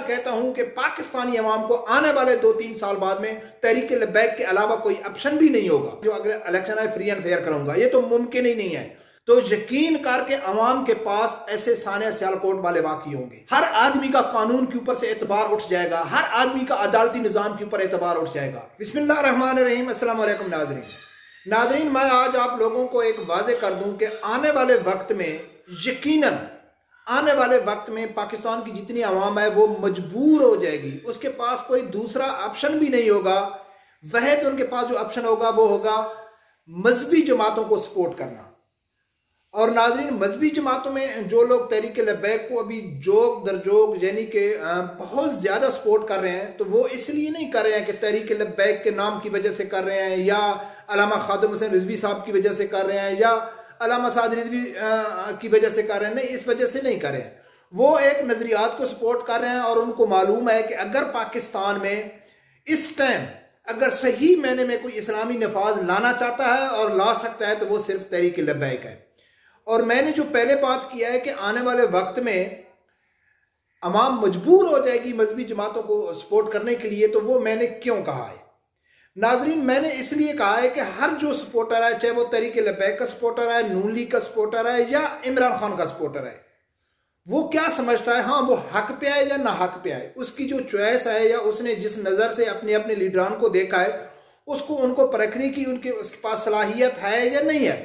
कहता हूं कि पाकिस्तानी अवाम को आने वाले 2-3 साल बाद में तहरीक लब्बैक के अलावा कोई ऑप्शन भी नहीं होगा जो अगले इलेक्शन है फ्री एंड फेयर करूंगा। ये तो मुमकिन ही नहीं है। तो यकीन करके अवाम के पास ऐसे सानिया सियालकोट वाले वाकई होंगे। हर आदमी का कानून के ऊपर से एतबार उठ जाएगा, हर आदमी का अदालती निजाम के ऊपर एतबार उठ जाएगा। बिस्मिल्लाहिर्रहमानिर्रहीम। अस्सलाम वालेकुम नाज़रीन, मैं आज आप लोगों को एक वाज़े कर दूं कि आने वाले वक्त में यकीनन आने वाले वक्त में पाकिस्तान की जितनी आवाम है वो मजबूर हो जाएगी। उसके पास कोई दूसरा ऑप्शन भी नहीं होगा। वह तो उनके पास जो ऑप्शन होगा वो होगा मजहबी जमातों को सपोर्ट करना। और नाज़रीन, मजहबी जमातों में जो लोग तहरीक लब्बैक को अभी जोग दर जोग यानी कि बहुत ज़्यादा सपोर्ट कर रहे हैं, तो वो इसलिए नहीं कर रहे हैं कि तहरीक लब्बैक के नाम की वजह से कर रहे हैं, या अल्लामा खादिम हुसैन रिजवी साहब की वजह से कर रहे हैं, या अल्लामा साद रिजवी की वजह से कर रहे हैं। नहीं, इस वजह से नहीं कर रहे हैं। वो एक नज़रियात को सपोर्ट कर रहे हैं और उनको मालूम है कि अगर पाकिस्तान में इस टाइम अगर सही मैंने में कोई इस्लामी नफाज लाना चाहता है और ला सकता है तो वो सिर्फ तहरीक लब्बैक है। और मैंने जो पहले बात किया है कि आने वाले वक्त में अवाम मजबूर हो जाएगी मजहबी जमातों को सपोर्ट करने के लिए, तो वो मैंने क्यों कहा है नाजरीन? मैंने इसलिए कहा है कि हर जो सपोर्टर है, चाहे वो तहरीक लब्बैक का सपोर्टर है, नून लीग का सपोर्टर है या इमरान खान का सपोर्टर है, वो क्या समझता है, हाँ वो हक पे आए या ना हक पे आए, उसकी जो चॉइस है या उसने जिस नज़र से अपने अपने लीडरान को देखा है उसको उनको परखने की उसके पास सलाहियत है या नहीं है,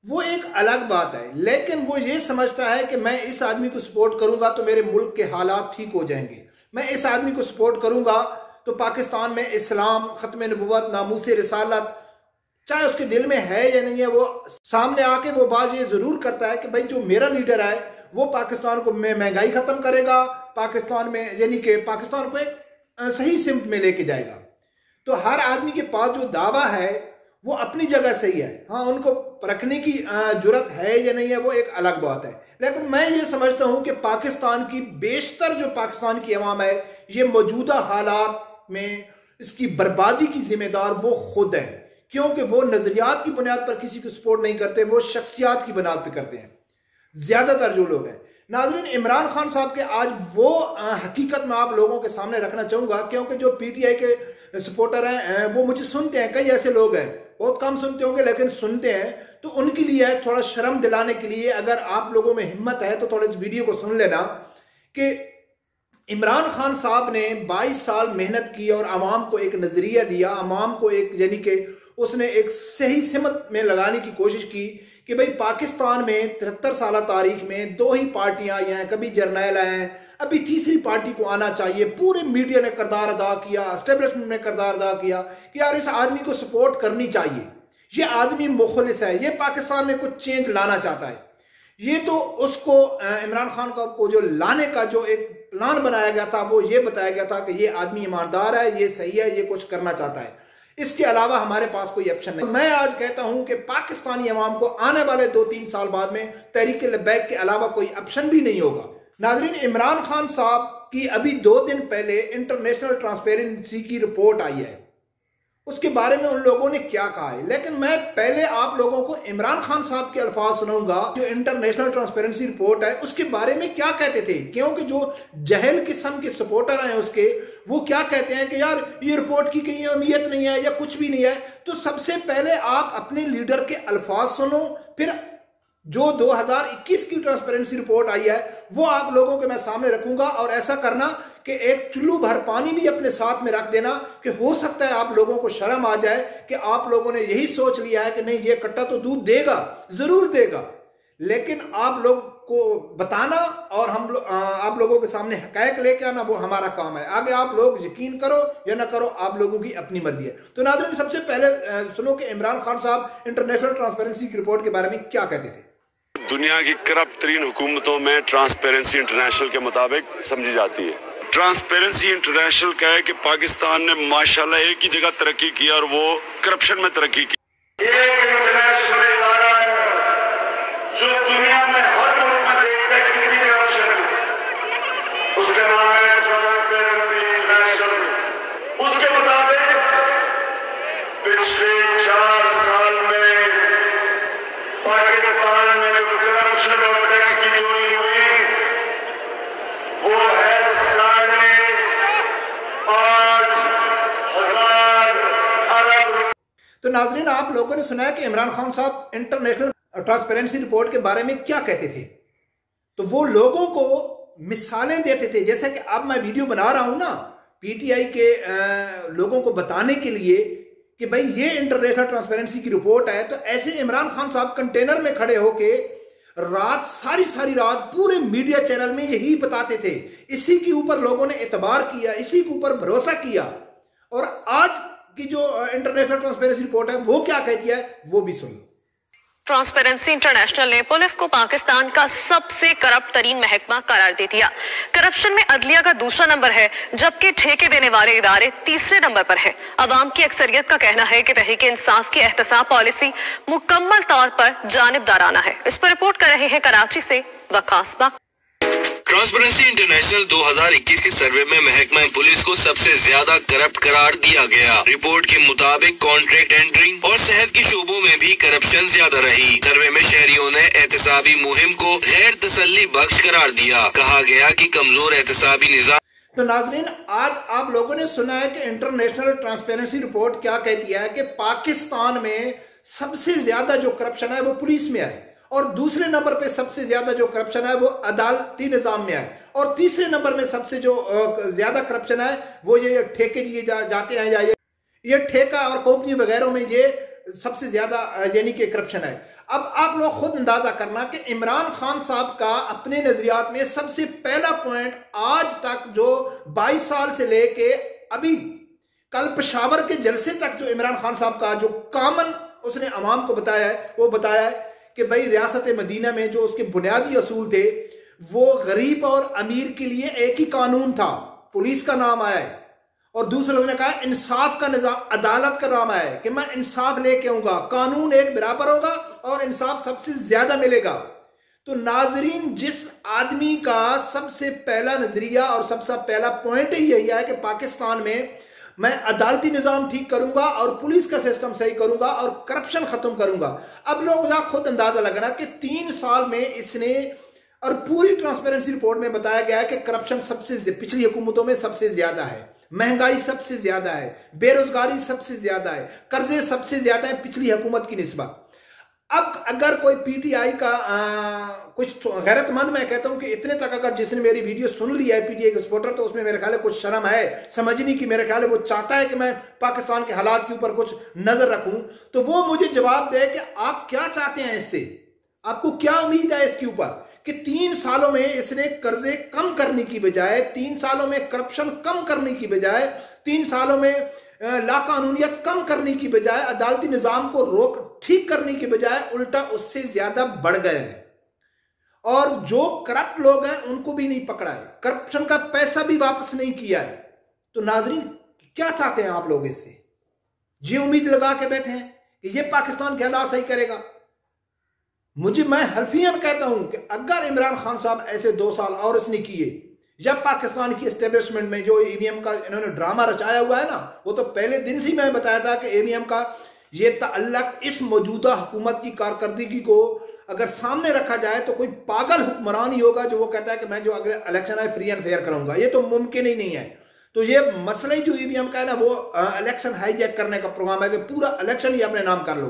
वो एक अलग बात है। लेकिन वो ये समझता है कि मैं इस आदमी को सपोर्ट करूंगा तो मेरे मुल्क के हालात ठीक हो जाएंगे, मैं इस आदमी को सपोर्ट करूंगा तो पाकिस्तान में इस्लाम, खत्म नबुव्वत, नामूस रिसालत, चाहे उसके दिल में है या नहीं है, वो सामने आके वो बात ये जरूर करता है कि भाई जो मेरा लीडर है वो पाकिस्तान को महंगाई खत्म करेगा, पाकिस्तान में यानी कि पाकिस्तान को एक सही सिमत में लेके जाएगा। तो हर आदमी के पास जो दावा है वो अपनी जगह सही है, हाँ उनको परखने की जुर्रत है या नहीं है वो एक अलग बात है। लेकिन मैं ये समझता हूं कि पाकिस्तान की बेशतर जो पाकिस्तान की अवाम है, ये मौजूदा हालात में इसकी बर्बादी की जिम्मेदार वो खुद है, क्योंकि वो नजरियात की बुनियाद पर किसी को सपोर्ट नहीं करते, वो शख्सियात की बुनियाद पर करते हैं ज्यादातर जो लोग हैं। नाजरीन, इमरान खान साहब के आज वो हकीकत में आप लोगों के सामने रखना चाहूंगा, क्योंकि जो पीटीआई के सपोर्टर हैं वो मुझे सुनते हैं, कई ऐसे लोग हैं, बहुत कम सुनते होंगे लेकिन सुनते हैं, तो उनके लिए थोड़ा शर्म दिलाने के लिए अगर आप लोगों में हिम्मत है तो थोड़ा इस वीडियो को सुन लेना कि इमरान खान साहब ने 22 साल मेहनत की और आवाम को एक नजरिया दिया, आवाम को एक यानी कि उसने एक सही सिमत में लगाने की कोशिश की कि भाई पाकिस्तान में 73 साल तारीख में 2 ही पार्टियां आई हैं, कभी जर्नैल हैं, अभी तीसरी पार्टी को आना चाहिए। पूरे मीडिया ने किरदार अदा किया, एस्टेब्लिशमेंट ने किरदार अदा किया कि यार इस आदमी को सपोर्ट करनी चाहिए, ये आदमी मुखलिस है, ये पाकिस्तान में कुछ चेंज लाना चाहता है। ये तो उसको इमरान खान को जो लाने का जो एक प्लान बनाया गया था वो ये बताया गया था कि ये आदमी ईमानदार है, ये सही है, ये कुछ करना चाहता है, इसके अलावा हमारे पास कोई ऑप्शन नहीं। मैं आज कहता हूं कि पाकिस्तानी अवाम को आने वाले 2-3 साल बाद में तहरीक लब्बैक के अलावा कोई ऑप्शन भी नहीं होगा। नाजरीन, इमरान खान साहब की अभी 2 दिन पहले इंटरनेशनल ट्रांसपेरेंसी की रिपोर्ट आई है, उसके बारे में उन लोगों ने क्या कहा है, लेकिन मैं पहले आप लोगों को इमरान खान साहब के अल्फाज सुनाऊंगा। जो इंटरनेशनल ट्रांसपेरेंसी रिपोर्ट है उसके बारे में क्या कहते थे, क्योंकि जो जहल किस्म के सपोर्टर हैं उसके, वो क्या कहते हैं कि यार ये रिपोर्ट की कहीं अहमियत नहीं है या कुछ भी नहीं है। तो सबसे पहले आप अपने लीडर के अल्फाज सुनो, फिर जो 2021 की ट्रांसपेरेंसी रिपोर्ट आई है वो आप लोगों के मैं सामने रखूंगा। और ऐसा करना कि एक चुल्लू भर पानी भी अपने साथ में रख देना, कि हो सकता है आप लोगों को शर्म आ जाए कि आप लोगों ने यही सोच लिया है कि नहीं ये कट्टा तो दूध देगा, जरूर देगा, लेकिन आप लोग को बताना और आप लोगों के सामने हकायक लेके आना वो हमारा काम है। आगे आप लोग यकीन करो या ना करो, आप लोगों की अपनी मर्जी है। तो नाज़रीन, सबसे पहले सुनो कि इमरान खान साहब इंटरनेशनल ट्रांसपेरेंसी की रिपोर्ट के बारे में क्या कहते थे। दुनिया की करप्ट तरीन हुकूमतों में ट्रांसपेरेंसी इंटरनेशनल के मुताबिक समझी जाती है। ट्रांसपेरेंसी इंटरनेशनल का है कि पाकिस्तान ने माशाल्लाह एक ही जगह तरक्की की और वो करप्शन में तरक्की की। एक इंटरनेशनल इदारा है जो दुनिया में हर मुल्क में देखता है कितनी करप्शन है, उसका नाम है ट्रांसपेरेंसी इंटरनेशनल। उसके मुताबिक पिछले 4 साल में पाकिस्तान में जो करप्शन और टैक्स की चोरी हुई वो है 3.5 नाजरीन, आप लोगों ने सुना है कि इमरान खान साहब इंटरनेशनल ट्रांसपेरेंसी रिपोर्ट के बारे में क्या कहते थे। तो वो लोगों को मिसालें देते थे, जैसे कि अब मैं वीडियो बना रहा हूं ना पीटीआई के लोगों को बताने के लिए कि भाई ये इंटरनेशनल ट्रांसपेरेंसी की रिपोर्ट है। तो ऐसे इमरान खान साहब कंटेनर में खड़े होके सारी रात पूरे मीडिया चैनल में यही बताते थे। इसी के ऊपर लोगों ने एतबार किया, इसी के ऊपर भरोसा किया। और आज की जो इंटरनेशनल ट्रांसपेरेंसी रिपोर्ट है वो क्या कहती है वो भी सुन लो। ट्रांसपेरेंसी इंटरनेशनल ने पुलिस को पाकिस्तान का सबसे करप्ट तरीन महकमा करार दे दिया। करप्शन में अदलिया का दूसरा नंबर है, जबकि ठेके देने वाले इदारे तीसरे नंबर पर है। अवाम की अक्सरियत का कहना है कि तहरीक इंसाफ की एहतसाब पॉलिसी मुकम्मल तौर पर जानिबदाराना है। इस पर रिपोर्ट कर रहे हैं कराची से वकास बाग। ट्रांसपेरेंसी इंटरनेशनल 2021 के सर्वे में महकमा पुलिस को सबसे ज्यादा करप्ट करार दिया गया। रिपोर्ट के मुताबिक कॉन्ट्रैक्ट एंटरिंग और सेहत के शोबों में भी करप्शन ज्यादा रही। सर्वे में शहरियों ने एहतसाबी मुहिम को गैर तसल्ली बख्श करार दिया। कहा गया कि कमजोर एहतसाबी निजाम। तो नाजरीन, आज आप लोगों ने सुना है कि इंटरनेशनल ट्रांसपेरेंसी रिपोर्ट क्या कहती है कि पाकिस्तान में सबसे ज्यादा जो करप्शन है वो पुलिस में है, और दूसरे नंबर पे सबसे ज्यादा जो करप्शन है वो अदालती निजाम में है, और तीसरे नंबर में सबसे जो ज्यादा करप्शन है वो ये ठेके दिए जाते हैं, या ये ठेका और कंपनी वगैरह में ये सबसे ज्यादा यानी कि करप्शन है। अब आप लोग खुद अंदाजा करना कि इमरान खान साहब का अपने नजरियात में सबसे पहला पॉइंट आज तक जो 22 साल से लेके अभी कल पेशावर के जलसे तक जो इमरान खान साहब का जो कॉमन उसने अवाम को बताया है वो बताया है कि भाई रियासत मदीना में जो उसके बुनियादी असूल थे वो गरीब और अमीर के लिए एक ही कानून था, पुलिस का नाम आया है, और दूसरा उसने कहा इंसाफ का निजाम, अदालत का नाम आया है कि मैं इंसाफ लेके आऊंगा, कानून एक बराबर होगा और इंसाफ सबसे ज्यादा मिलेगा। तो नाजरीन, जिस आदमी का सबसे पहला नजरिया और सबसे पहला पॉइंट ही यही है कि पाकिस्तान में मैं अदालती निजाम ठीक करूंगा और पुलिस का सिस्टम सही करूंगा और करप्शन खत्म करूंगा। अब लोग खुद अंदाजा लगाना कि 3 साल में इसने, और पूरी ट्रांसपेरेंसी रिपोर्ट में बताया गया है कि करप्शन सबसे पिछली हुकूमतों में सबसे ज्यादा है, महंगाई सबसे ज्यादा है, बेरोजगारी सबसे ज्यादा है, कर्जे सबसे ज्यादा है पिछली हुकूमत की निस्बत। अब अगर कोई पीटीआई का कुछ गैरतमंद, मैं कहता हूं कि इतने तक अगर जिसने मेरी वीडियो सुन लिया है पीटीआई का सपोर्टर, तो उसमें मेरे ख्याल है कुछ शर्म है, समझने की मेरे ख्याल है वो चाहता है कि मैं पाकिस्तान के हालात के ऊपर कुछ नजर रखूं। तो वो मुझे जवाब दे कि आप क्या चाहते हैं इससे, आपको क्या उम्मीद है इसके ऊपर कि 3 सालों में इसने कर्जे कम करने की बजाय, 3 सालों में करप्शन कम करने की बजाय, 3 सालों में लाकानूनियत कम करने की बजाय, अदालती निजाम को ठीक करने की बजाय उल्टा उससे ज्यादा बढ़ गए हैं। और जो करप्ट लोग हैं उनको भी नहीं पकड़ा है, करप्शन का पैसा भी वापस नहीं किया है। तो नाजरीन, क्या चाहते हैं आप लोग इससे? ये उम्मीद लगा के बैठे हैं कि ये पाकिस्तान के हालात सही करेगा? मैं हल्फियन कहता हूं कि अगर इमरान खान साहब ऐसे 2 साल और इसने किए, जब पाकिस्तान की एस्टेब्लिशमेंट में जो ईवीएम का इन्होंने ड्रामा रचाया हुआ है ना, वो तो पहले दिन से ही मैं बताया था कि ईवीएम का ये तअल्लुक इस मौजूदा हुकूमत की कारकर्दगी को अगर सामने रखा जाए तो कोई पागल हुक्मरान ही होगा जो वो कहता है कि मैं जो अगले इलेक्शन है फ्री एंड फेयर करूंगा। ये तो मुमकिन ही नहीं है। तो ये मसला ही जो ईवीएम का है ना, वो इलेक्शन हाईजैक करने का प्रोग्राम है कि पूरा इलेक्शन ही अपने नाम कर लो।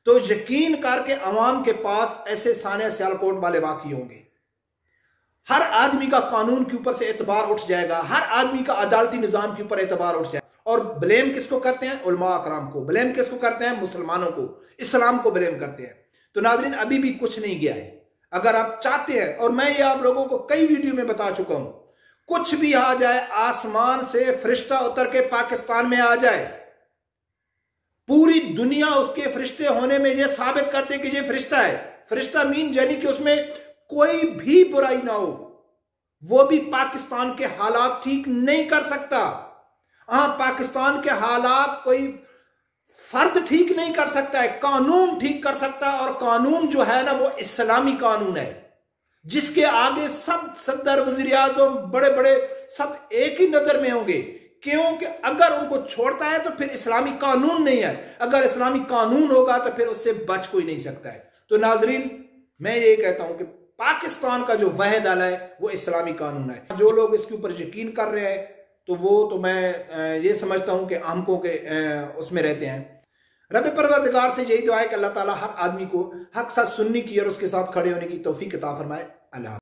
तो यकीन करके अवाम के पास ऐसे सानिया सियालकोट वाले वाकई होंगे। हर आदमी का कानून के ऊपर से एतबार उठ जाएगा, हर आदमी का अदालती निजाम के ऊपर एतबार उठ जाएगा। और ब्लेम किसको करते हैं? उलमा अकराम को। ब्लेम किसको करते हैं? मुसलमानों को, इस्लाम को ब्लेम करते हैं। तो नाज़रीन, अभी भी कुछ नहीं गया है। अगर आप चाहते हैं, और मैं ये आप लोगों को कई वीडियो में बता चुका हूं, कुछ भी आ जाए, आसमान से फरिश्ता उतर के पाकिस्तान में आ जाए, पूरी दुनिया उसके फरिश्ते होने में यह साबित करते कि ये फरिश्ता है। फरिश्ता मीन यानी कि उसमें कोई भी बुराई ना हो, वो भी पाकिस्तान के हालात ठीक नहीं कर सकता। हाँ, पाकिस्तान के हालात कोई फर्द ठीक नहीं कर सकता है, कानून ठीक कर सकता है। और कानून जो है ना, वो इस्लामी कानून है, जिसके आगे सब सदर, वजीर आजम, बड़े बड़े सब एक ही नजर में होंगे। क्योंकि अगर उनको छोड़ता है तो फिर इस्लामी कानून नहीं है, अगर इस्लामी कानून होगा तो फिर उससे बच कोई नहीं सकता है। तो नाजरीन, मैं ये कहता हूं कि पाकिस्तान का जो वाहिद आला है वो इस्लामी कानून है। जो लोग इसके ऊपर यकीन कर रहे हैं तो वो तो मैं ये समझता हूं कि आमकों के उसमें रहते हैं। रब परवरदिगार से यही दुआ है कि अल्लाह ताला हर आदमी को हक साथ सुनने की और उसके साथ खड़े होने की तौफीक अता फरमाए। अल्लाह।